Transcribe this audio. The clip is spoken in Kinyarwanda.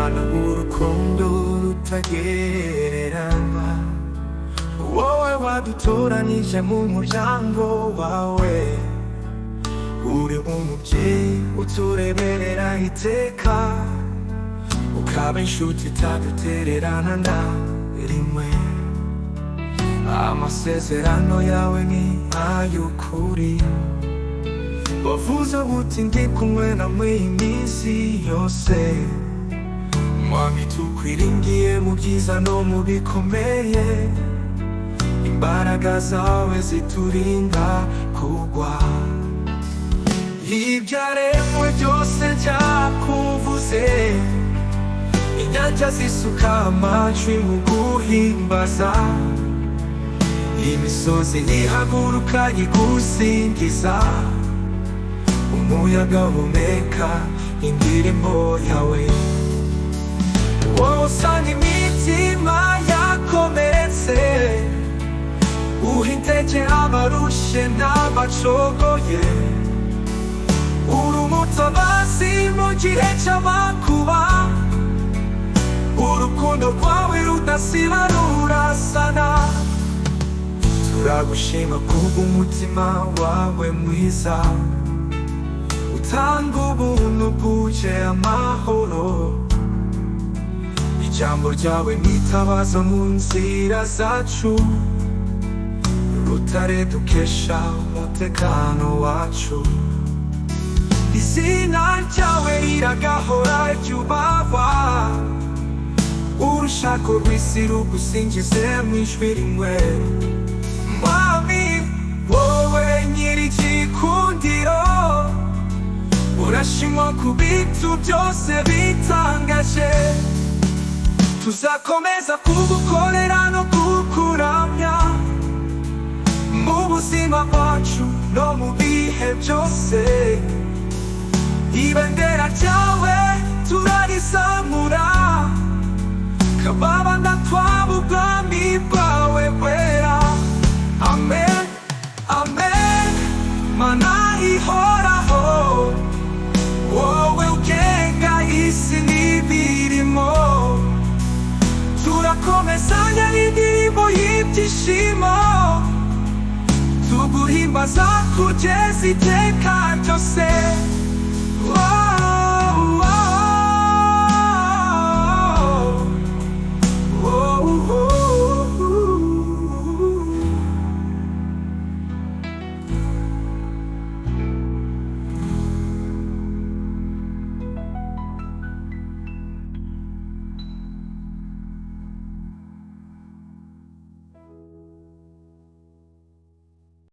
mana urukundo rutagereranywa, wowe wadutoranije mu muryango wawe, uri umubyeyi utureberera iteka, ukaba inshuti itadutererana na rimwe. Amasezerano yawe ni ay'ukuri, wavuze uti ndi kumwe namwe iminsi yose. Mwami tukwiringiye mu byiza no mu bikomeye, imbaraga zawe ziturinda kugwa. Ibyaremwe byose byakuvuze, inyanja zisuka amajwi mu guhimbaza, imisozi ihaguruka igusingiza, umuyaga uhumeka indirimbo yawe. Wowe usanga imitima yakomeretse, uha intege abarushe n'abacogoye, uri umutabazi mu gihe cy'amakuba, urukundo rwawe rudasiba rurasana. Turagushima kubw'umutima wawe mwiza, utanga ubuntu bwuje amahoro. Ijambo ryawe nitabaza mu nzira zacu, rutare dukesha umutekano wacu. Izina ryawe riragahora ryubahwa, urushako rw'isi rugusingize mu ijwi rimwe. Mwami wowe nyir'igikundiro, urashimwa ku bintu byose bitangaje. Tuzakomeza kugukorera no kukuramya, mu buzima bwacu no mu bihe byose. Ibendera ryawe turarizamura, kababanda twaba ubwami bwawe bwera. Amen, amen, mana ihoraho, wowe ugenga isi n'ibirimo. Turakomezanya indirimbo y'ibyishimo, tuguhimbaza kugeza iteka ryose.